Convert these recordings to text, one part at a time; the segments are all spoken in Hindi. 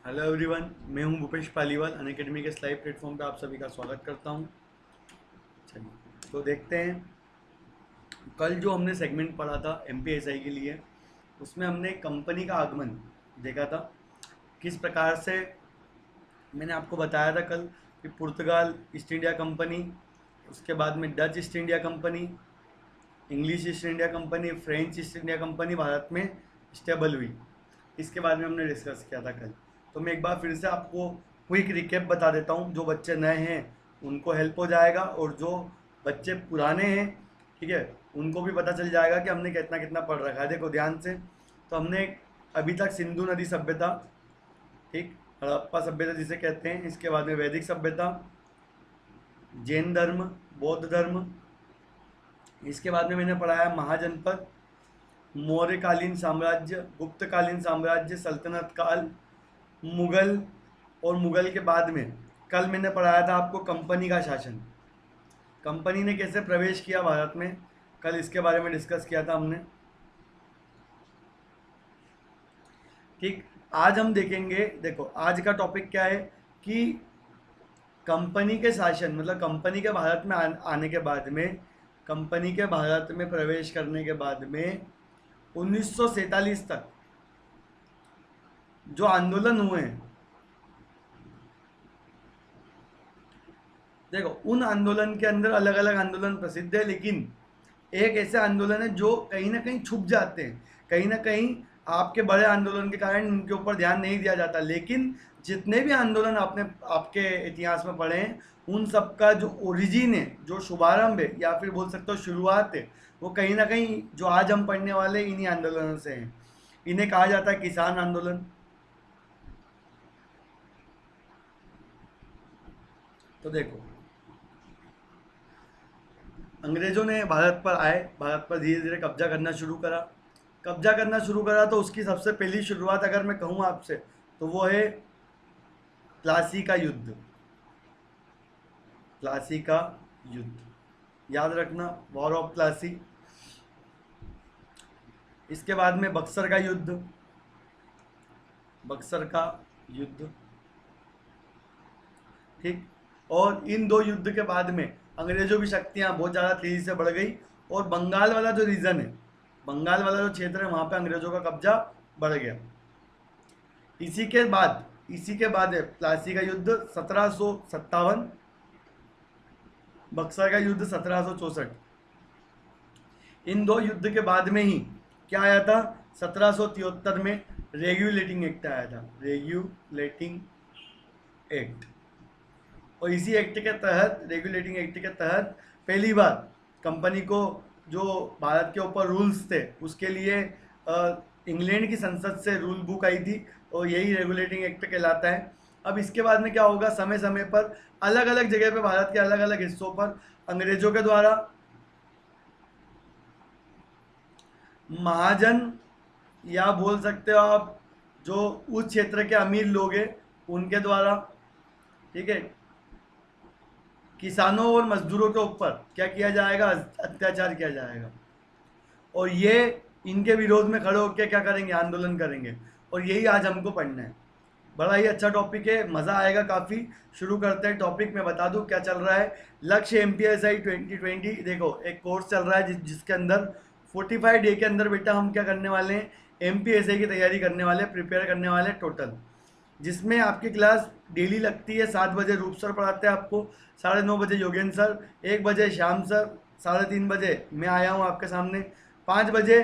हेलो एवरीवन, मैं हूं भूपेश पालीवाल। अनअकैडमी के इस लाइव प्लेटफॉर्म पे आप सभी का स्वागत करता हूं। चलिए तो देखते हैं। कल जो हमने सेगमेंट पढ़ा था एमपीएसआई के लिए, उसमें हमने कंपनी का आगमन देखा था। किस प्रकार से मैंने आपको बताया था कल कि पुर्तगाल ईस्ट इंडिया कंपनी, उसके बाद में Dutch east India company, English east India company, French east India company Bharat में स्टेबल हुई। इसके बारे में हमने डिस्कस किया था कल। तो मैं एक बार फिर से आपको क्विक रिकेप बता देता हूँ। जो बच्चे नए हैं उनको हेल्प हो जाएगा, और जो बच्चे पुराने हैं, ठीक है, उनको भी पता चल जाएगा कि हमने कितना कितना पढ़ रखा है। देखो ध्यान से। तो हमने अभी तक सिंधु नदी सभ्यता, ठीक, हड़प्पा सभ्यता जिसे कहते हैं, इसके बाद में वैदिक सभ्यता, जैन धर्म, बौद्ध धर्म, इसके बाद में मैंने पढ़ाया महाजनपद, मौर्यकालीन साम्राज्य, गुप्तकालीन साम्राज्य, सल्तनत काल, मुगल, और मुगल के बाद में कल मैंने पढ़ाया था आपको कंपनी का शासन। कंपनी ने कैसे प्रवेश किया भारत में, कल इसके बारे में डिस्कस किया था हमने। ठीक, आज हम देखेंगे। देखो आज का टॉपिक क्या है कि कंपनी के शासन, मतलब कंपनी के भारत में आने के बाद में, कंपनी के भारत में प्रवेश करने के बाद में 1947 तक जो आंदोलन हुए हैं, देखो उन आंदोलन के अंदर अलग अलग आंदोलन प्रसिद्ध है, लेकिन एक ऐसे आंदोलन है जो कहीं ना कहीं छुप जाते हैं। कहीं ना कहीं आपके बड़े आंदोलन के कारण उनके ऊपर ध्यान नहीं दिया जाता, लेकिन जितने भी आंदोलन आपने आपके इतिहास में पढ़े हैं, उन सब का जो ओरिजिन है, जो शुभारंभ है, या फिर बोल सकते हो शुरुआत है, वो कहीं ना कहीं जो आज हम पढ़ने वाले इन्हीं आंदोलनों से हैं। इन्हें कहा जाता है किसान आंदोलन। तो देखो, अंग्रेजों ने भारत पर आए, भारत पर धीरे धीरे कब्जा करना शुरू करा। कब्जा करना शुरू करा तो उसकी सबसे पहली शुरुआत अगर मैं कहूँ आपसे, तो वो है प्लासी का युद्ध। प्लासी का युद्ध याद रखना, वॉर ऑफ प्लासी। इसके बाद में बक्सर का युद्ध, बक्सर का युद्ध, ठीक। और इन दो युद्ध के बाद में अंग्रेजों की शक्तियां बहुत ज़्यादा तेजी से बढ़ गई, और बंगाल वाला जो रीजन है, बंगाल वाला जो क्षेत्र है, वहां पे अंग्रेजों का कब्जा बढ़ गया। इसी के बाद है प्लासी का युद्ध 1757, बक्सर का युद्ध 1764। इन दो युद्ध के बाद में ही क्या आया था, 1773 में रेगुलेटिंग एक्ट आया था, रेगुलेटिंग एक्ट। और इसी एक्ट के तहत, रेगुलेटिंग एक्ट के तहत, पहली बार कंपनी को जो भारत के ऊपर रूल्स थे उसके लिए इंग्लैंड की संसद से रूल बुक आई थी, और यही रेगुलेटिंग एक्ट कहलाता है। अब इसके बाद में क्या होगा, समय समय पर अलग अलग जगह पे, भारत के अलग अलग हिस्सों पर अंग्रेजों के द्वारा महाजन, या बोल सकते हो आप जो उस क्षेत्र के अमीर लोग हैं उनके द्वारा, ठीक है, किसानों और मजदूरों के ऊपर क्या किया जाएगा, अत्याचार किया जाएगा। और ये इनके विरोध में खड़े होकर क्या करेंगे, आंदोलन करेंगे। और यही आज हमको पढ़ना है। बड़ा ही अच्छा टॉपिक है, मज़ा आएगा काफ़ी। शुरू करते हैं टॉपिक। में बता दूं क्या चल रहा है। लक्ष्य एमपीएसआई 2020, देखो एक कोर्स चल रहा है जिसके अंदर 45 डे के अंदर बेटा हम क्या करने वाले हैं, एमपीएसआई की तैयारी करने वाले, प्रिपेयर करने वाले टोटल। जिसमें आपकी क्लास डेली लगती है 7 बजे रूप सर पढ़ाते हैं आपको, 9:30 बजे योगेंद्र सर, 1 बजे श्याम सर, 3:30 बजे मैं आया हूँ आपके सामने, 5 बजे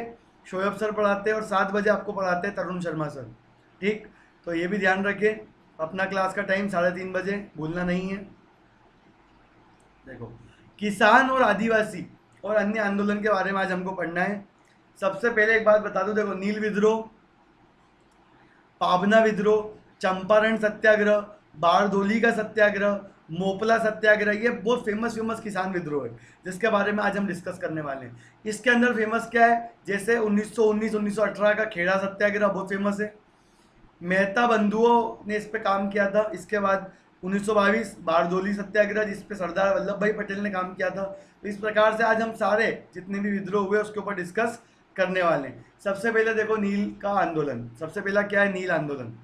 शोएब सर पढ़ाते हैं, और 7 बजे आपको पढ़ाते हैं तरुण शर्मा सर। ठीक, तो ये भी ध्यान रखें, अपना क्लास का टाइम 3:30 बजे, भूलना नहीं है। देखो, किसान और आदिवासी और अन्य आंदोलन के बारे में आज हमको पढ़ना है। सबसे पहले एक बात बता दूं, देखो नील विद्रोह, पाबना विद्रोह, चंपारण सत्याग्रह, बारदोली का सत्याग्रह, मोपला सत्याग्रह, ये बहुत फेमस फेमस किसान विद्रोह है जिसके बारे में आज हम डिस्कस करने वाले हैं। इसके अंदर फेमस क्या है, जैसे 1919 1918 का खेड़ा सत्याग्रह बहुत फेमस है, मेहता बंधुओं ने इस पे काम किया था। इसके बाद 1922 बारदोली सत्याग्रह, जिस पे सरदार वल्लभ भाई पटेल ने काम किया था। तो इस प्रकार से आज हम सारे जितने भी विद्रोह हुए उसके ऊपर डिस्कस करने वाले हैं। सबसे पहले देखो नील का आंदोलन, सबसे पहला क्या है, नील आंदोलन।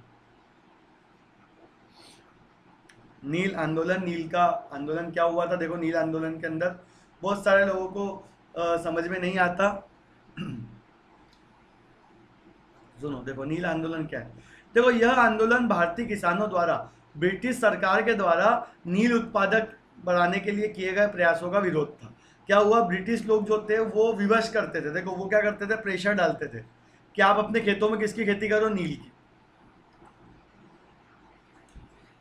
नील आंदोलन, नील का आंदोलन क्या हुआ था? देखो नील आंदोलन के अंदर बहुत सारे लोगों को समझ में नहीं आता। सुनो, देखो नील आंदोलन क्या है। देखो यह आंदोलन भारतीय किसानों द्वारा ब्रिटिश सरकार के द्वारा नील उत्पादक बढ़ाने के लिए किए गए प्रयासों का विरोध था। क्या हुआ, ब्रिटिश लोग जो थे वो विवश करते थे, देखो वो क्या करते थे, प्रेशर डालते थे कि आप अपने खेतों में किसकी खेती करो, नील की,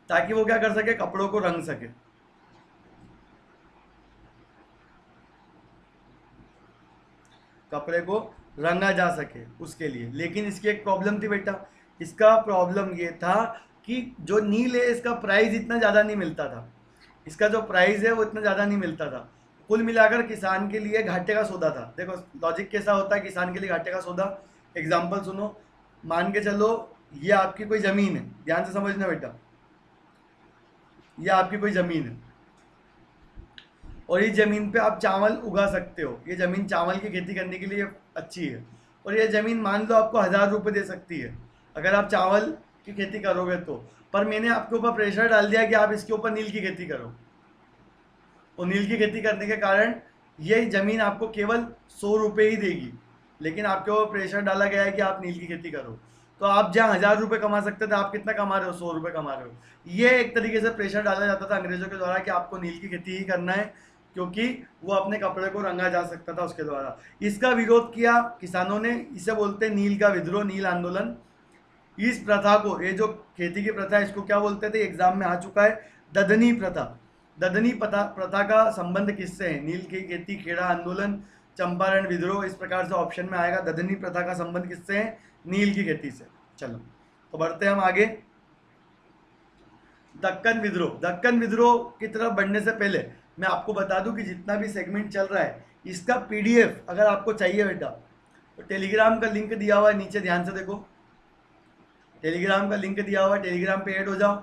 ताकि वो क्या कर सके, कपड़ों को रंग सके। कपड़े को रंगा जा सके उसके लिए। लेकिन इसकी एक प्रॉब्लम थी बेटा, इसका प्रॉब्लम ये था कि जो नील है इसका प्राइस इतना ज़्यादा नहीं मिलता था, इसका जो प्राइस है वो इतना ज़्यादा नहीं मिलता था। कुल मिलाकर किसान के लिए घाटे का सौदा था। देखो लॉजिक कैसा होता है किसान के लिए घाटे का सौदा। एग्जाम्पल सुनो, मान के चलो ये आपकी कोई ज़मीन है, ध्यान से समझना बेटा, ये आपकी कोई ज़मीन है और इस ज़मीन पे आप चावल उगा सकते हो, ये ज़मीन चावल की खेती करने के लिए अच्छी है। और ये ज़मीन मान लो आपको 1000 रुपये दे सकती है अगर आप चावल की खेती करोगे तो, पर मैंने आपके ऊपर प्रेशर डाल दिया कि आप इसके ऊपर नील की खेती करो, और नील की खेती करने के कारण ये ज़मीन आपको केवल 100 रुपये ही देगी। लेकिन आपके ऊपर प्रेशर डाला गया है कि आप नील की खेती करो, तो आप जहाँ 1000 रुपये कमा सकते थे आप कितना कमा रहे हो, 100 रुपये कमा रहे हो। ये एक तरीके से प्रेशर डाला जाता था अंग्रेजों के द्वारा कि आपको नील की खेती ही करना है, क्योंकि वो अपने कपड़े को रंगा जा सकता था उसके द्वारा। इसका विरोध किया किसानों ने, इसे बोलते हैं नील का विद्रोह, नील आंदोलन। इस प्रथा को, ये जो खेती की प्रथा है इसको क्या बोलते थे, एग्जाम में आ चुका है, ददनी प्रथा। ददनी प्रथा का संबंध किससे है, नील की खेती, खेड़ा आंदोलन, चंपारण विद्रोह, इस प्रकार से ऑप्शन में आएगा। ददनी प्रथा का संबंध किससे है, नील की खेती से। चलो तो बढ़ते हैं हम आगे। दक्कन विद्रोह, दक्कन विद्रोह की तरफ बढ़ने से पहले मैं आपको बता दूं कि जितना भी सेगमेंट चल रहा है इसका पीडीएफ अगर आपको चाहिए बेटा तो टेलीग्राम का लिंक दिया हुआ है नीचे, ध्यान से देखो, टेलीग्राम का लिंक दिया हुआ है, टेलीग्राम पे ऐड हो जाओ,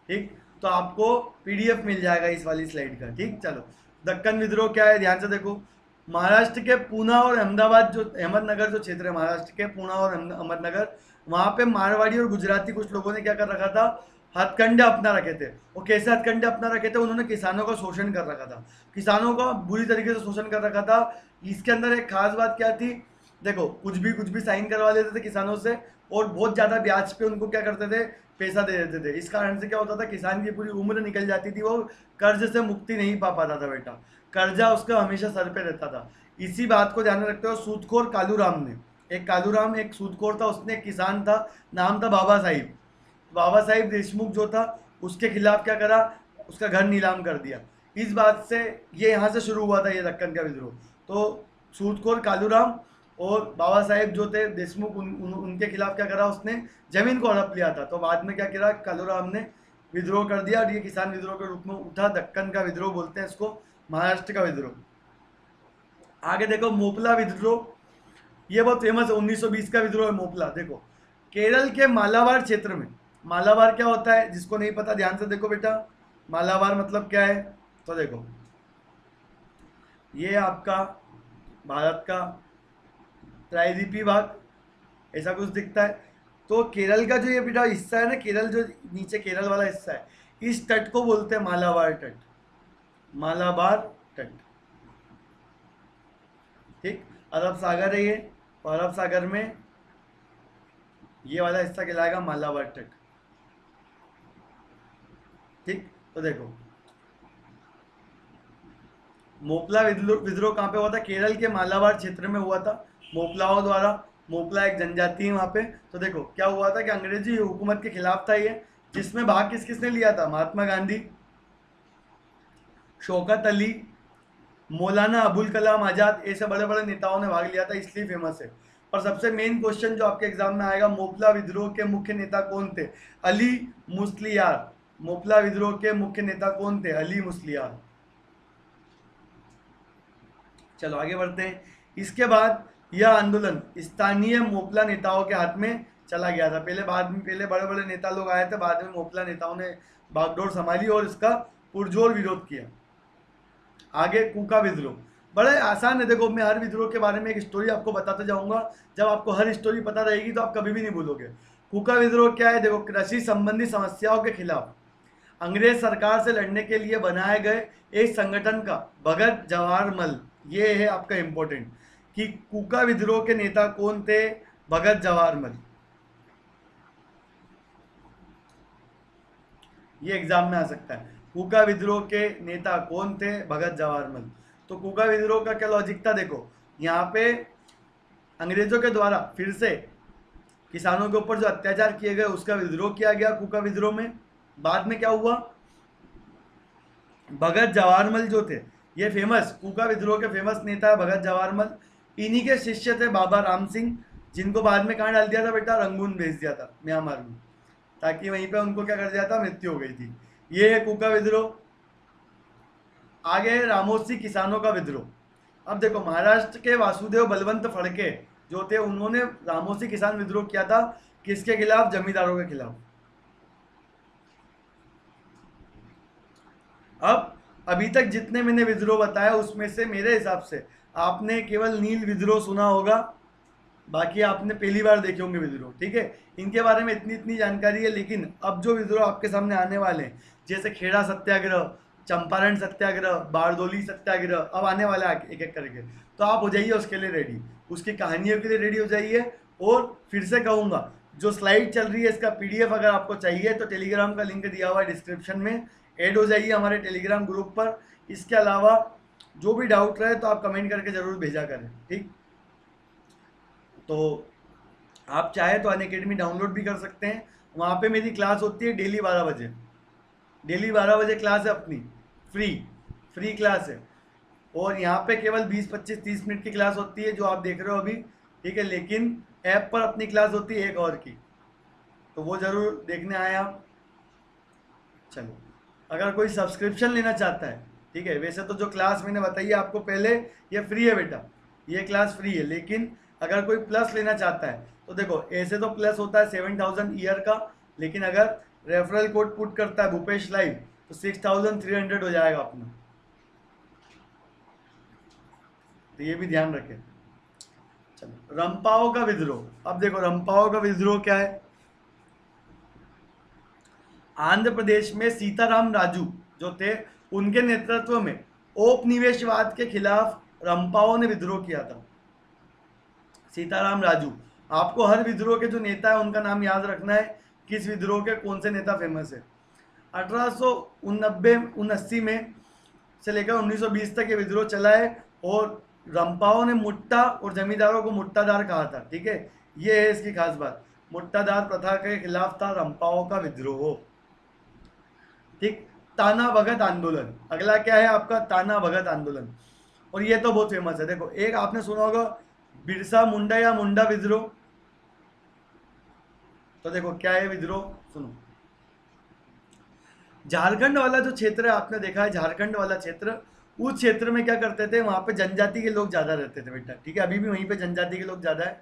ठीक, तो आपको पीडीएफ मिल जाएगा इस वाली स्लाइड का, ठीक। चलो दक्कन विद्रोह क्या है, ध्यान से देखो। महाराष्ट्र के पूना और अहमदाबाद, जो अहमदनगर जो क्षेत्र है महाराष्ट्र के पूना और अहमदनगर, वहाँ पे मारवाड़ी और गुजराती कुछ लोगों ने क्या कर रखा था, हथकंडे अपना रखे थे। वो कैसे हथकंडे अपना रखे थे, उन्होंने किसानों का शोषण कर रखा था, किसानों का बुरी तरीके से शोषण कर रखा था। इसके अंदर एक खास बात क्या थी, देखो कुछ भी साइन करवा लेते थे किसानों से और बहुत ज़्यादा ब्याज पे उनको क्या करते थे, पैसा दे देते थे। इस कारण से क्या होता था, किसान की पूरी उम्र निकल जाती थी, वो कर्ज से मुक्ति नहीं पा पाता था बेटा, कर्जा उसका हमेशा सर पे रहता था। इसी बात को ध्यान में रखते हुए सूदखोर कालूराम ने, एक कालूराम एक सूदखोर था, उसने एक किसान था, नाम था बाबा साहिब, बाबा साहिब देशमुख जो था उसके खिलाफ क्या करा, उसका घर नीलाम कर दिया। इस बात से ये यहाँ से शुरू हुआ था ये दक्कन का विद्रोह। तो सूदखोर कालूराम और बाबा साहेब जो थे देशमुख, उनके खिलाफ क्या करा, उसने जमीन को हड़प लिया था। तो बाद में क्या करा, कालूराम ने विद्रोह कर दिया और ये किसान विद्रोह के रूप में उठा, दक्कन का विद्रोह बोलते हैं इसको, महाराष्ट्र का विद्रोह। आगे देखो मोपला विद्रोह, ये बहुत फेमस है, 1920 का विद्रोह है मोपला। देखो केरल के मालाबार क्षेत्र में, मालाबार क्या होता है जिसको नहीं पता ध्यान से देखो बेटा, मालाबार मतलब क्या है, तो देखो ये आपका भारत का प्रायद्वीपीय भाग ऐसा कुछ दिखता है। तो केरल का जो ये बेटा हिस्सा है ना, केरल जो नीचे केरल वाला हिस्सा है, इस तट को बोलते हैं मालाबार तट, मालाबार तट, ठीक। अरब सागर है ये, और अरब सागर में ये वाला हिस्सा कहलाएगा मालाबार तट, ठीक। तो देखो मोपला विद्रोह कहाँ पे हुआ था, केरल के मालाबार क्षेत्र में हुआ था मोपलाओं द्वारा। मोपला एक जनजाति है वहाँ पे। तो देखो क्या हुआ था कि अंग्रेजी हुकूमत के खिलाफ था ये, जिसमें भाग किसने लिया था, महात्मा गांधी, शौकत अली, मौलाना अबुल कलाम आज़ाद, ऐसे बड़े बड़े नेताओं ने भाग लिया था, इसलिए फेमस है। और सबसे मेन क्वेश्चन जो आपके एग्जाम में आएगा, मोपला विद्रोह के मुख्य नेता कौन थे, अली मुस्लियार। मोपला विद्रोह के मुख्य नेता कौन थे, अली मुस्लियार। चलो आगे बढ़ते हैं। इसके बाद यह आंदोलन स्थानीय मोपला नेताओं के हाथ में चला गया था। पहले बड़े बड़े नेता लोग आए थे, बाद में मोपला नेताओं ने बागडोर संभाली और इसका पुरजोर विरोध किया। आगे कूका विद्रोह, बड़े आसान है, देखो मैं हर विद्रोह के बारे में एक स्टोरी आपको बताते जाऊंगा, जब आपको हर स्टोरी पता रहेगी तो आप कभी भी नहीं भूलोगे। कूका विद्रोह क्या है, देखो कृषि संबंधी समस्याओं के खिलाफ अंग्रेज सरकार से लड़ने के लिए बनाए गए एक संगठन का भगत जवाहरमल, ये है आपका इंपॉर्टेंट कि कूका विद्रोह के नेता कौन थे, भगत जवाहरमल। ये एग्जाम में आ सकता है, कूका विद्रोह के नेता कौन थे, भगत जवाहरमल। तो कूका विद्रोह का क्या लॉजिक था, देखो यहाँ पे अंग्रेजों के द्वारा फिर से किसानों के ऊपर जो अत्याचार किए गए उसका विद्रोह किया गया कूका विद्रोह में। बाद में क्या हुआ, भगत जवाहरमल जो थे, ये फेमस कूका विद्रोह के फेमस नेता है भगत जवाहरमल। इन्हीं के शिष्य थे बाबा राम सिंह, जिनको बाद में कहाँ डाल दिया था बेटा, रंगून भेज दिया था म्यांमार में, ताकि वहीं पे उनको क्या कर दिया था, मृत्यु हो गई थी। ये है कूका विद्रोह। आगे है रामोसी किसानों का विद्रोह। अब देखो महाराष्ट्र के वासुदेव बलवंत फड़के जो थे, उन्होंने रामोसी किसान विद्रोह किया था, किसके खिलाफ, जमींदारों के खिलाफ। अब अभी तक जितने मैंने विद्रोह बताया उसमें से मेरे हिसाब से आपने केवल नील विद्रोह सुना होगा, बाकी आपने पहली बार देखे होंगे विद्रोह, ठीक है। इनके बारे में इतनी इतनी जानकारी है, लेकिन अब जो विद्रोह आपके सामने आने वाले हैं, जैसे खेड़ा सत्याग्रह, चंपारण सत्याग्रह, बारदोली सत्याग्रह, अब आने वाला है एक एक करके, तो आप हो जाइए उसके लिए रेडी, उसकी कहानियों के लिए रेडी हो जाइए। और फिर से कहूँगा, जो स्लाइड चल रही है इसका PDF अगर आपको चाहिए तो टेलीग्राम का लिंक दिया हुआ है डिस्क्रिप्शन में, ऐड हो जाइए हमारे टेलीग्राम ग्रुप पर। इसके अलावा जो भी डाउट रहे तो आप कमेंट करके ज़रूर भेजा करें, ठीक। तो आप चाहे तो अनअकैडमी डाउनलोड भी कर सकते हैं, वहाँ पे मेरी क्लास होती है डेली 12 बजे, डेली 12 बजे क्लास है अपनी, फ्री क्लास है। और यहाँ पे केवल 20, 25, 30 मिनट की क्लास होती है जो आप देख रहे हो अभी, ठीक है। लेकिन ऐप पर अपनी क्लास होती है 1 और की, तो वो ज़रूर देखने आए आप। चलो, अगर कोई सब्सक्रिप्शन लेना चाहता है, ठीक है, वैसे तो जो क्लास मैंने बताई है आपको पहले, ये फ्री है बेटा, ये क्लास फ्री है। लेकिन अगर कोई प्लस लेना चाहता है तो देखो, ऐसे तो प्लस होता है 7000 ईयर का, लेकिन अगर रेफरल कोड पुट करता है भूपेश लाइव तो 6300 हो जाएगा अपना, तो ये भी ध्यान रखें। चलो, रंपाओं का विद्रोह। अब देखो रंपाओं का विद्रोह क्या है। आंध्र प्रदेश में सीताराम राजू जो थे, उनके नेतृत्व में औपनिवेशवाद के खिलाफ रंपाओं ने विद्रोह किया था। सीताराम राजू, आपको हर विद्रोह के जो नेता है उनका नाम याद रखना है, किस विद्रोह के कौन से नेता फेमस है। 1889 में से लेकर 1920 तक ये विद्रोह चला है, और रंपाओं ने मुट्टा और जमींदारों को मुट्टादार कहा था, ठीक है। ये है इसकी खास बात, मुट्टादार प्रथा के खिलाफ था रंपाओं का विद्रोह, ठीक। ताना भगत आंदोलन, अगला क्या है आपका, ताना भगत आंदोलन। और ये तो बहुत फेमस है, देखो एक आपने सुना होगा बिरसा मुंडा या मुंडा विद्रोह, तो देखो क्या है विद्रोह, सुनो। झारखंड वाला जो क्षेत्र है, आपने देखा है झारखंड वाला क्षेत्र, उस क्षेत्र में क्या करते थे, वहां पे जनजाति के लोग ज्यादा रहते थे बेटा, ठीक है। अभी भी वहीं पे जनजाति के लोग ज्यादा है।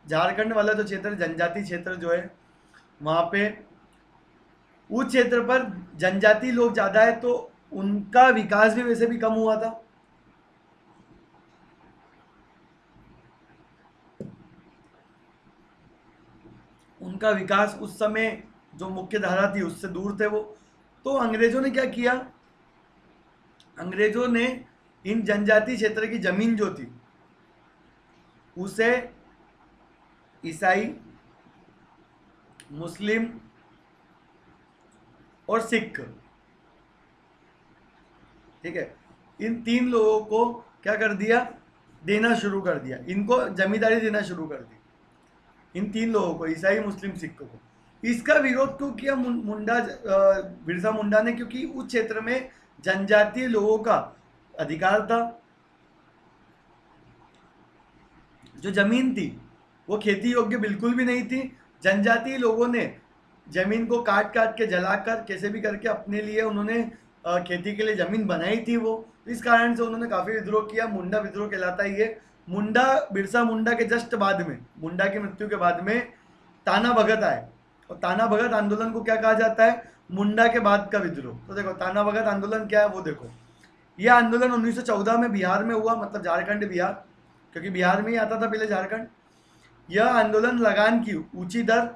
झारखंड वाला जो क्षेत्र, जनजाति क्षेत्र जो है, वहां पे उस क्षेत्र पर जनजाति लोग ज्यादा है, तो उनका विकास भी वैसे भी कम हुआ था। उनका विकास उस समय जो मुख्य धारा थी उससे दूर थे वो। तो अंग्रेजों ने क्या किया, अंग्रेजों ने इन जनजाति क्षेत्र की जमीन जो थी उसे ईसाई, मुस्लिम और सिख, ठीक है, इन 3 लोगों को क्या कर दिया, देना शुरू कर दिया, इनको जमींदारी देना शुरू कर दी, इन 3 लोगों को, ईसाई, मुस्लिम, सिख को। इसका विरोध क्यों किया मुंडा, बिरसा मुंडा ने, क्योंकि उस क्षेत्र में जनजातीय लोगों का अधिकार था। जो जमीन थी वो खेती योग्य बिल्कुल भी नहीं थी। जनजातीय लोगों ने जमीन को काट काट के, जलाकर, कैसे भी करके अपने लिए उन्होंने खेती के लिए जमीन बनाई थी वो। इस कारण से उन्होंने काफी विद्रोह किया, मुंडा विद्रोह कहलाता है ये। मुंडा, बिरसा मुंडा के जस्ट बाद में, मुंडा की मृत्यु के बाद में ताना भगत आए, और ताना भगत आंदोलन को क्या कहा जाता है, मुंडा के बाद का विद्रोह। तो देखो ताना भगत आंदोलन क्या है वो देखो, यह आंदोलन 1914 में बिहार में हुआ, मतलब झारखंड बिहार, क्योंकि बिहार में ही आता था पहले झारखंड। यह आंदोलन लगान की ऊंची दर,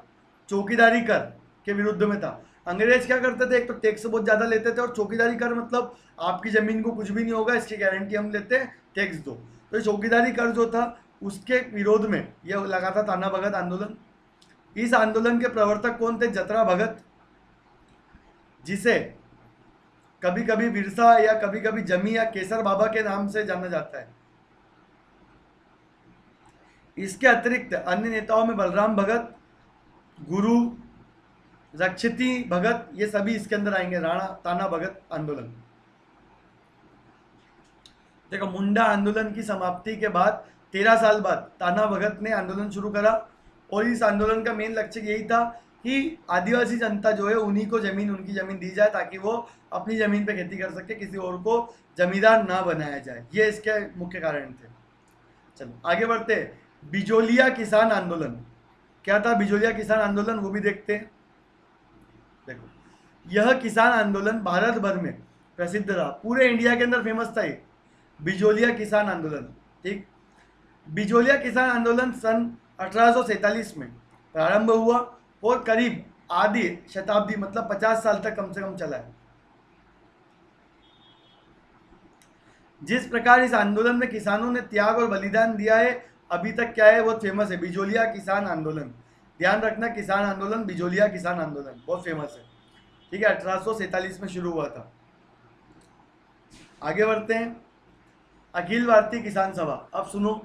चौकीदारी कर के विरुद्ध में था। अंग्रेज क्या करते थे, एक तो टैक्स बहुत ज़्यादा लेते थे, और चौकीदारी कर मतलब आपकी ज़मीन को कुछ भी नहीं होगा, इसकी गारंटी हम लेते हैं, टैक्स दो। तो चौकीदारी कर जो था उसके विरोध में यह लगा था ताना भगत आंदोलन। इस आंदोलन के प्रवर्तक कौन थे? जतरा भगत, जिसे कभी कभी बिरसा या कभी कभी जमी या केसर बाबा के नाम से जाना जाता है। इसके अतिरिक्त अन्य नेताओं में बलराम भगत, गुरु रक्षिती भगत, ये सभी इसके अंदर आएंगे। राणा ताना भगत आंदोलन, देखो मुंडा आंदोलन की समाप्ति के बाद 13 साल बाद ताना भगत ने आंदोलन शुरू करा, और इस आंदोलन का मेन लक्ष्य यही था कि आदिवासी जनता जो है उन्हीं को जमीन, उनकी जमीन दी जाए ताकि वो अपनी जमीन पे खेती कर सके, किसी और को जमींदार ना बनाया जाए। ये इसके मुख्य कारण थे। चलो आगे बढ़ते हैं। बिजोलिया किसान आंदोलन, क्या था बिजोलिया किसान आंदोलन, वो भी देखते हैं। देखो यह किसान आंदोलन भारत भर में प्रसिद्ध रहा, पूरे इंडिया के अंदर फेमस था ये बिजोलिया किसान आंदोलन। ठीक, बिजोलिया किसान आंदोलन सन 1847 में प्रारंभ हुआ और करीब आधी शताब्दी मतलब 50 साल तक कम से कम चला है। जिस प्रकार इस आंदोलन में किसानों ने त्याग और बलिदान दिया है, अभी तक क्या है, बहुत फेमस है बिजोलिया किसान आंदोलन। ध्यान रखना, किसान आंदोलन, बिजोलिया किसान आंदोलन बहुत फेमस है। ठीक है, 1847 में शुरू हुआ था। आगे बढ़ते हैं। अखिल भारतीय किसान सभा, अब सुनो,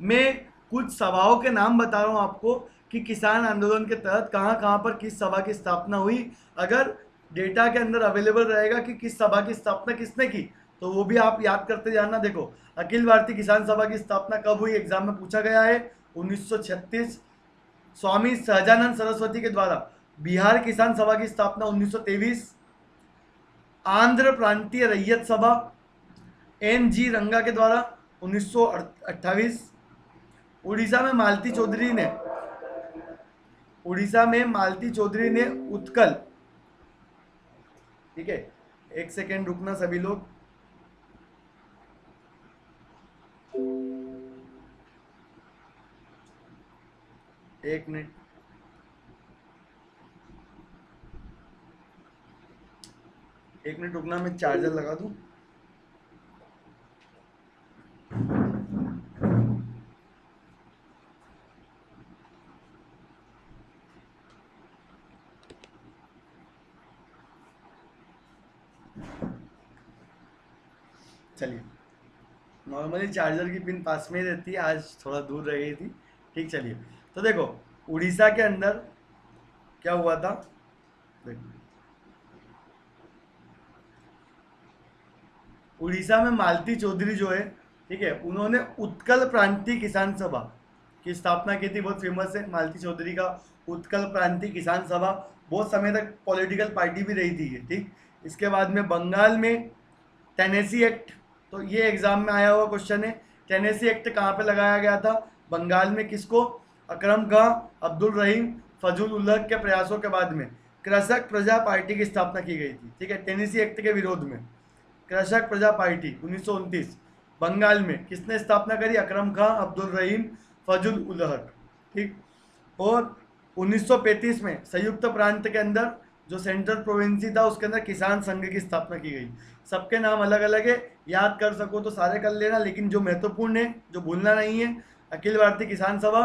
मैं कुछ सभाओं के नाम बता रहा हूँ आपको कि किसान आंदोलन के तहत कहाँ कहाँ पर किस सभा की स्थापना हुई। अगर डेटा के अंदर अवेलेबल रहेगा कि किस सभा की स्थापना किसने की, तो वो भी आप याद करते जाना। देखो अखिल भारतीय किसान सभा की स्थापना कब हुई, एग्जाम में पूछा गया है, 1936। स्वामी सहजानंद सरस्वती के द्वारा बिहार किसान सभा की स्थापना 1923। आंध्र प्रांतीय रैयत सभा NG रंगा के द्वारा 1928। उड़ीसा में मालती चौधरी ने उत्कल, ठीक है, एक सेकेंड रुकना सभी लोग, एक मिनट, रुकना, मैं चार्जर लगा दूं। चलिए, नॉर्मली चार्जर की पिन पास में ही रहती है, आज थोड़ा दूर रह गई थी। ठीक, चलिए, तो देखो उड़ीसा के अंदर क्या हुआ था, देखो उड़ीसा में मालती चौधरी जो है, ठीक है, उन्होंने उत्कल प्रांतीय किसान सभा की स्थापना की थी। बहुत फेमस है मालती चौधरी का उत्कल प्रांतीय किसान सभा, बहुत समय तक पॉलिटिकल पार्टी भी रही थी ये। ठीक, इसके बाद में बंगाल में टेनेसी एक्ट, तो ये एग्जाम में आया हुआ क्वेश्चन है, टेनेसी एक्ट कहाँ पे लगाया गया था, बंगाल में। किसको? अकरम खां, अब्दुल रहीम, फजल उल हक के प्रयासों के बाद में कृषक प्रजा पार्टी की स्थापना की गई थी। ठीक है, टेनेसी एक्ट के विरोध में कृषक प्रजा पार्टी 1929 बंगाल में किसने स्थापना करी? अकरम खां, अब्दुल रहीम, फजल उल हक। ठीक, और 1935 में संयुक्त प्रांत के अंदर जो सेंट्रल प्रोविंसी था उसके अंदर किसान संघ की स्थापना की गई। सबके नाम अलग अलग है, याद कर सको तो सारे कर लेना, लेकिन जो महत्वपूर्ण है, जो भूलना नहीं है, अखिल भारतीय किसान सभा,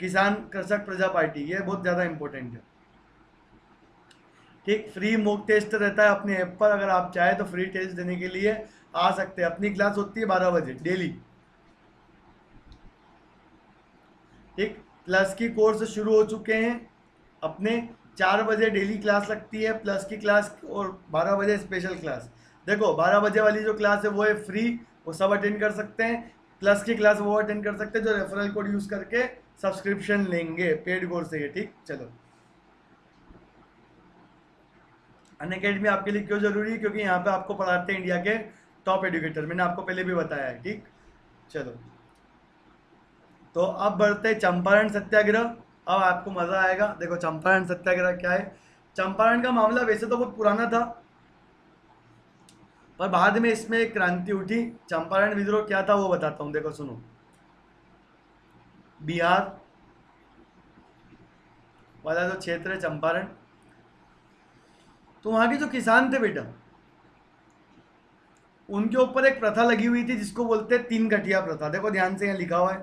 किसान कृषक प्रजा पार्टी, ये बहुत ज़्यादा इंपॉर्टेंट है। ठीक, फ्री मॉक टेस्ट रहता है अपने ऐप पर, अगर आप चाहे तो फ्री टेस्ट देने के लिए आ सकते हैं। अपनी क्लास होती है 12 बजे डेली। ठीक, प्लस की कोर्स शुरू हो चुके हैं अपने, 4 बजे डेली क्लास लगती है प्लस की क्लास, और 12 बजे स्पेशल क्लास। देखो 12 बजे वाली जो क्लास है वो है फ्री, वो सब अटेंड कर सकते हैं। प्लस की क्लास वो अटेंड कर सकते हैं जो रेफरल कोड यूज़ करके सब्सक्रिप्शन लेंगे पेड कोर्स से। ठीक, चलो, अनअकैडमी आपके लिए क्यों जरूरी है? क्योंकि यहाँ पे आपको पढ़ाते हैं इंडिया के टॉप एजुकेटर, मैंने आपको पहले भी बताया है। ठीक, चलो, तो अब बढ़ते हैं चंपारण सत्याग्रह। अब आपको मजा आएगा। देखो चंपारण सत्याग्रह क्या है। चंपारण का मामला वैसे तो बहुत पुराना था, पर बाद में इसमें एक क्रांति उठी। चंपारण विद्रोह क्या था वो बताता हूँ, देखो सुनो। बिहार वाला जो क्षेत्र है चंपारण, तो वहाँ के जो किसान थे बेटा, उनके ऊपर एक प्रथा लगी हुई थी जिसको बोलते हैं 3 कटिया प्रथा। देखो ध्यान से यहाँ लिखा हुआ है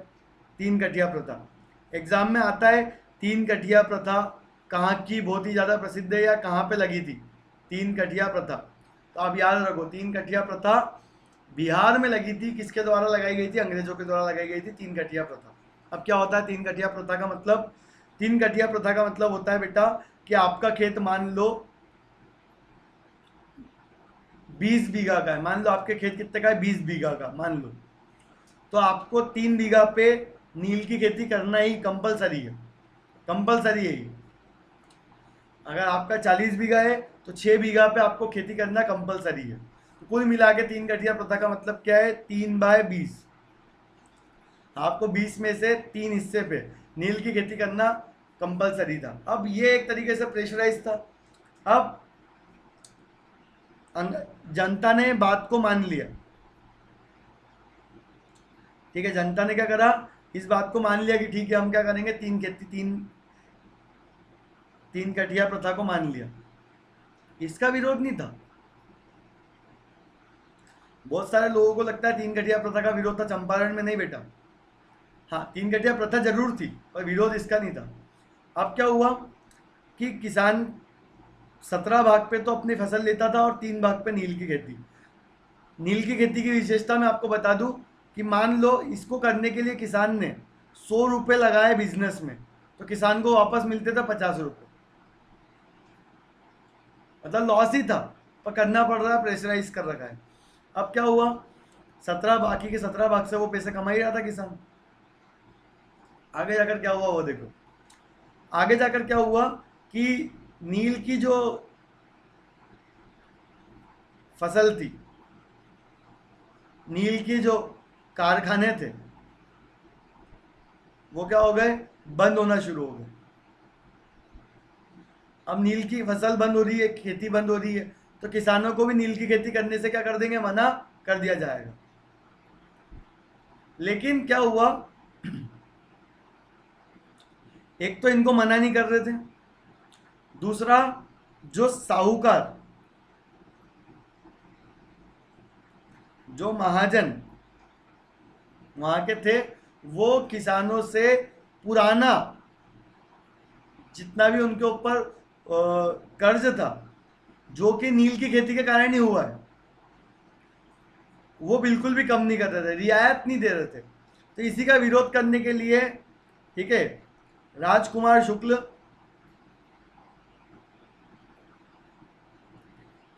3 कटिया प्रथा, एग्जाम में आता है। 3 कटिया प्रथा कहाँ की बहुत ही ज़्यादा प्रसिद्ध है या कहाँ पे लगी थी? 3 कटिया प्रथा, तो आप याद रखो 3 कटिया प्रथा बिहार में लगी थी। किसके द्वारा लगाई गई थी? अंग्रेजों के द्वारा लगाई गई थी 3 कटिया प्रथा। अब क्या होता है 3 कटिया प्रथा का मतलब? 3 कटिया प्रथा का मतलब होता है बेटा कि आपका खेत मान लो 20 बीघा का है, मान लो आपके खेत कितने का है? 20 बीघा का मान लो, तो आपको 3 बीघा पे नील की खेती करना ही कंपलसरी है, कंपलसरी है। अगर आपका 40 बीघा है तो 6 बीघा पे आपको खेती करना कंपलसरी है। तो कुल मिला के 3 कटिया प्रथा का मतलब क्या है? 3/20। आपको 20 में से 3 हिस्से पे नील की खेती करना कंपलसरी था। अब ये एक तरीके से प्रेशराइज था। अब जनता ने बात को मान लिया, ठीक है। जनता ने क्या करा? इस बात को मान लिया कि ठीक है हम क्या करेंगे, 3 कटिया प्रथा को मान लिया। इसका विरोध नहीं था। बहुत सारे लोगों को लगता है 3 कटिया प्रथा का विरोध था, चंपारण में नहीं बेटा। हाँ 3 कटिया प्रथा जरूर थी पर विरोध इसका नहीं था। अब क्या हुआ कि किसान 17 भाग पे तो अपनी फसल लेता था और 3 भाग पे नील की खेती। नील की खेती की विशेषता मैं आपको बता दूं कि मान लो इसको करने के लिए किसान ने 100 रुपये लगाए बिजनेस में, तो किसान को वापस मिलते थे 50 रुपये। मतलब लॉस ही था पर करना पड़ रहा है, प्रेशराइज कर रखा है। अब क्या हुआ? 17 बाकी के 17 भाग से वो पैसे कमा ही रहा था किसान। आगे जाकर क्या हुआ वो देखो। आगे जाकर क्या हुआ कि नील की जो फसल थी, नील की जो कारखाने थे, वो क्या हो गए? बंद होना शुरू हो गए। अब नील की फसल बंद हो रही है, खेती बंद हो रही है, तो किसानों को भी नील की खेती करने से क्या कर देंगे? मना कर दिया जाएगा। लेकिन क्या हुआ, एक तो इनको मना नहीं कर रहे थे, दूसरा जो साहूकार, जो महाजन वहां के थे, वो किसानों से पुराना जितना भी उनके ऊपर कर्ज था, जो कि नील की खेती के कारण ही हुआ है, वो बिल्कुल भी कम नहीं कर रहे थे, रियायत नहीं दे रहे थे। तो इसी का विरोध करने के लिए, ठीक है, राजकुमार शुक्ल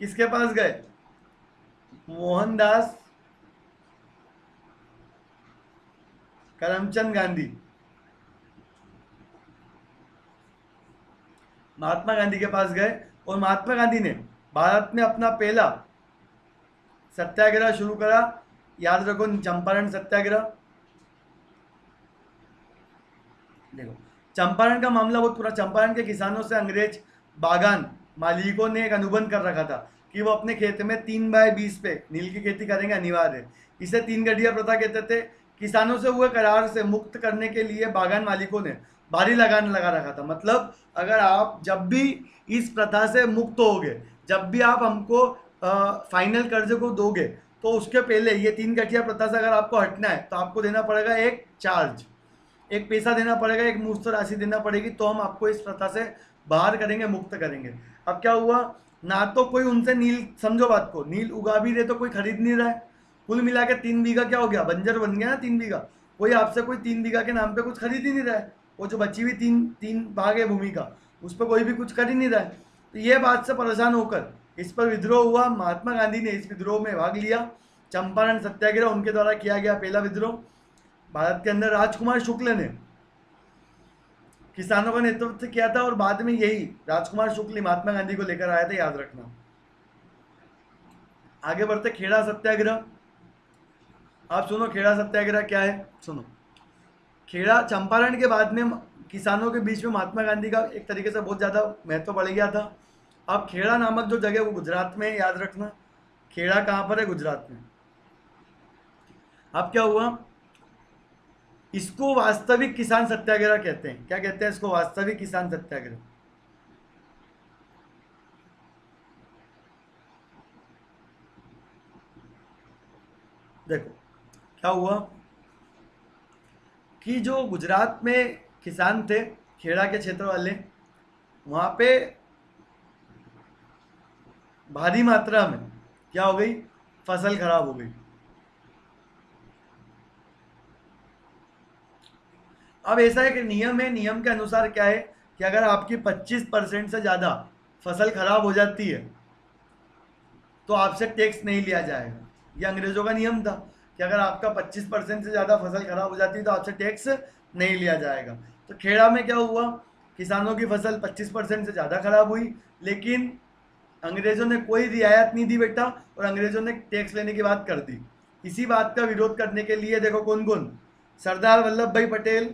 किसके पास गए? मोहनदास करमचंद गांधी, महात्मा गांधी के पास गए और महात्मा गांधी ने भारत में अपना पहला सत्याग्रह शुरू करा। याद रखो चंपारण सत्याग्रह। देखो चंपारण का मामला बहुत पूरा। चंपारण के किसानों से अंग्रेज बागान मालिकों ने एक अनुबंध कर रखा था कि वो अपने खेत में 3/20 पे नील की खेती करेंगे, अनिवार्य। इसे 3 गठिया प्रथा कहते थे। किसानों से हुए करार से मुक्त करने के लिए बागान मालिकों ने भारी लगान लगा रखा था। मतलब अगर आप जब भी इस प्रथा से मुक्त होगे, जब भी आप हमको फाइनल कर्ज को दोगे, तो उसके पहले ये 3 गठिया प्रथा से अगर आपको हटना है तो आपको देना पड़ेगा एक चार्ज, एक पैसा देना पड़ेगा, एक मुफ्त राशि देना पड़ेगी, तो हम आपको इस प्रथा से बाहर करेंगे, मुक्त करेंगे। अब क्या हुआ, ना तो कोई उनसे नील, समझो बात को, नील उगा भी रहे तो कोई खरीद नहीं रहा है। कुल मिला के 3 बीघा क्या हो गया? बंजर बन गया ना 3 बीघा। कोई आपसे कोई 3 बीघा के नाम पे कुछ खरीद ही नहीं रहा है। वो जो बची हुई तीन भाग है भूमि का, उस पर कोई भी कुछ कर ही नहीं रहा है। तो ये बात से परेशान होकर इस पर विद्रोह हुआ। महात्मा गांधी ने इस विद्रोह में भाग लिया। चंपारण सत्याग्रह उनके द्वारा किया गया पहला विद्रोह भारत के अंदर। राजकुमार शुक्ल ने किसानों का नेतृत्व किया था और बाद में यही राजकुमार शुक्ल महात्मा गांधी को लेकर आया था, याद रखना। आगे बढ़ते खेड़ा सत्याग्रह। आप सुनो खेड़ा सत्याग्रह क्या है, सुनो। खेड़ा चंपारण के बाद में किसानों के बीच में महात्मा गांधी का एक तरीके से बहुत ज़्यादा महत्व बढ़ गया था। अब खेड़ा नामक जो जगह वो गुजरात में है, याद रखना। खेड़ा कहाँ पर है? गुजरात में। अब क्या हुआ, इसको वास्तविक किसान सत्याग्रह कहते हैं। क्या कहते हैं इसको? वास्तविक किसान सत्याग्रह। देखो क्या हुआ कि जो गुजरात में किसान थे, खेड़ा के क्षेत्र वाले, वहाँ पे भारी मात्रा में क्या हो गई, फसल खराब हो गई। अब ऐसा एक नियम है, नियम के अनुसार क्या है कि अगर आपकी 25% से ज़्यादा फसल खराब हो जाती है तो आपसे टैक्स नहीं लिया जाएगा। ये अंग्रेजों का नियम था कि अगर आपका 25% से ज़्यादा फसल खराब हो जाती है तो आपसे टैक्स नहीं लिया जाएगा। तो खेड़ा में क्या हुआ, किसानों की फसल 25% से ज़्यादा खराब हुई, लेकिन अंग्रेजों ने कोई रियायत नहीं दी बेटा, और अंग्रेजों ने टैक्स लेने की बात कर दी। इसी बात का विरोध करने के लिए देखो कौन कौन, सरदार वल्लभ भाई पटेल,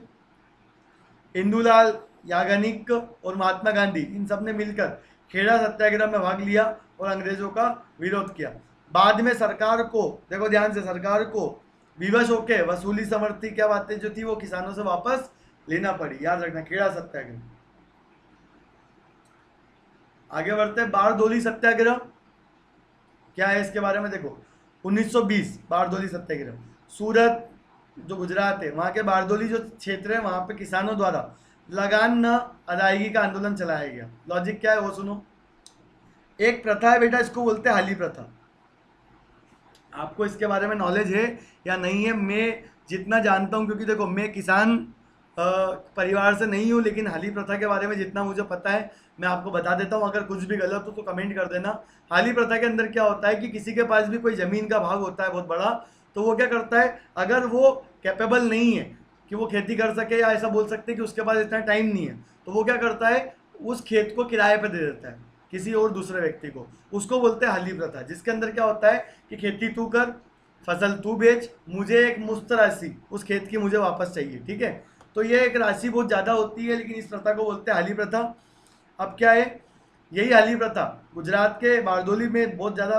इंदुलाल याग्निक और महात्मा गांधी, इन सब ने मिलकर खेड़ा सत्याग्रह में भाग लिया और अंग्रेजों का विरोध किया। बाद में सरकार को, देखो ध्यान से, सरकार को विवश होकर वसूली समर्थी क्या बातें जो थी वो किसानों से वापस लेना पड़ी। याद रखना, खेड़ा सत्याग्रह। आगे बढ़ते हैं, बारडोली सत्याग्रह क्या है इसके बारे में देखो। 1920 बारडोली सत्याग्रह, सूरत जो गुजरात है वहाँ के बारडोली जो क्षेत्र है वहाँ पे किसानों द्वारा लगान न अदायगी का आंदोलन चलाया गया। लॉजिक क्या है वो सुनो। एक प्रथा है बेटा, इसको बोलते हैं हाली प्रथा। आपको इसके बारे में नॉलेज है या नहीं है, मैं जितना जानता हूँ, क्योंकि देखो मैं किसान परिवार से नहीं हूँ, लेकिन हाली प्रथा के बारे में जितना मुझे पता है मैं आपको बता देता हूँ। अगर कुछ भी गलत हो तो कमेंट कर देना। हाली प्रथा के अंदर क्या होता है कि किसी के पास भी कोई ज़मीन का भाग होता है बहुत बड़ा, तो वो क्या करता है, अगर वो कैपेबल नहीं है कि वो खेती कर सके, या ऐसा बोल सकते हैं कि उसके पास इतना टाइम नहीं है, तो वो क्या करता है, उस खेत को किराए पर दे देता है किसी और दूसरे व्यक्ति को। उसको बोलते हैं हाली प्रथा, जिसके अंदर क्या होता है कि खेती तू कर, फसल तू बेच, मुझे एक मुफ्त राशि उस खेत की मुझे वापस चाहिए। ठीक है, तो ये एक राशि बहुत ज़्यादा होती है, लेकिन इस प्रथा को बोलते हैं हाली प्रथा। अब क्या है, यही हाली प्रथा गुजरात के बारडोली में बहुत ज़्यादा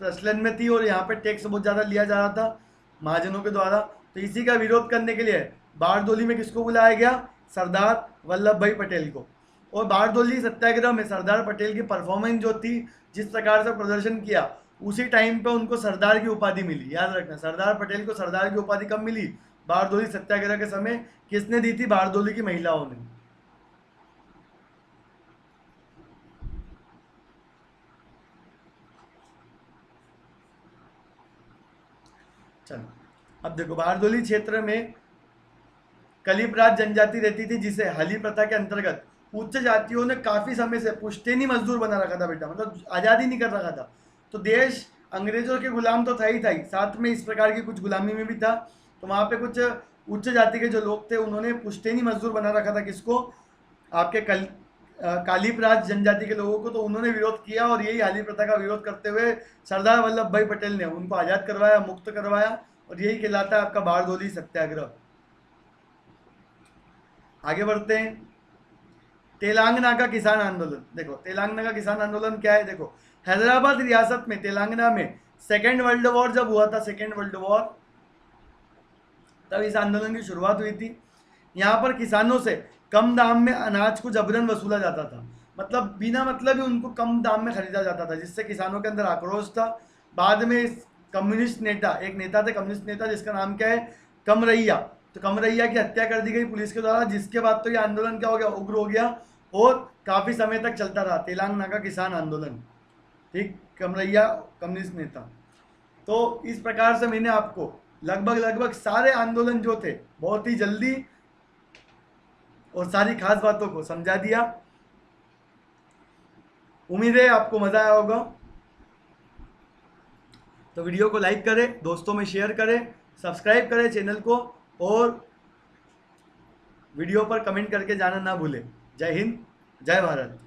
प्रचलन में थी, और यहाँ पे टैक्स बहुत ज़्यादा लिया जा रहा था महाजनों के द्वारा। तो इसी का विरोध करने के लिए बारडोली में किसको बुलाया गया, सरदार वल्लभ भाई पटेल को। और बारडोली सत्याग्रह में सरदार पटेल की परफॉर्मेंस जो थी, जिस प्रकार से प्रदर्शन किया, उसी टाइम पे उनको सरदार की उपाधि मिली। याद रखना, सरदार पटेल को सरदार की उपाधि कब मिली, बारडोली सत्याग्रह के समय। किसने दी थी, बारडोली की महिलाओं ने। चलो अब देखो, बारडोली क्षेत्र में कलिपराज जनजाति रहती थी, जिसे हाली प्रथा के अंतर्गत उच्च जातियों ने काफी समय से पुश्तैनी मजदूर बना रखा था बेटा, मतलब आजादी नहीं कर रखा था। तो देश अंग्रेजों के गुलाम तो था ही था ही, साथ में इस प्रकार की कुछ गुलामी में भी था। तो वहाँ पे कुछ उच्च जाति के जो लोग थे उन्होंने पुश्तैनी मजदूर बना रखा था। किसको, आपके कालीपराज जनजाति के लोगों को। तो उन्होंने विरोध किया, और यही हाली प्रथा का विरोध करते हुए सरदार वल्लभ भाई पटेल ने उनको आज़ाद करवाया, मुक्त करवाया, और यही कहलाता है आपका बारडोली सत्याग्रह। आगे बढ़ते हैं, तेलंगाना का किसान आंदोलन। देखो तेलंगाना का किसान आंदोलन क्या है, देखो हैदराबाद रियासत में तेलंगाना में सेकेंड वर्ल्ड वॉर जब हुआ था, सेकेंड वर्ल्ड वॉर, तब इस आंदोलन की शुरुआत हुई थी। यहाँ पर किसानों से कम दाम में अनाज को जबरन वसूला जाता था, मतलब बिना मतलब ही उनको कम दाम में खरीदा जाता था, जिससे किसानों के अंदर आक्रोश था। बाद में इस कम्युनिस्ट नेता, एक नेता थे कम्युनिस्ट नेता जिसका नाम क्या है, कमरैया, तो कमरैया की हत्या कर दी गई पुलिस के द्वारा, जिसके बाद तो ये आंदोलन क्या हो गया, उग्र हो गया, और काफ़ी समय तक चलता रहा तेलंगाना का किसान आंदोलन। ठीक, कमरैया कम्युनिस्ट नेता। तो इस प्रकार से मैंने आपको लगभग सारे आंदोलन जो थे बहुत ही जल्दी और सारी खास बातों को समझा दिया। उम्मीद है आपको मज़ा आया होगा। तो वीडियो को लाइक करें, दोस्तों में शेयर करें, सब्सक्राइब करें चैनल को, और वीडियो पर कमेंट करके जाना ना भूलें। जय हिंद, जय भारत।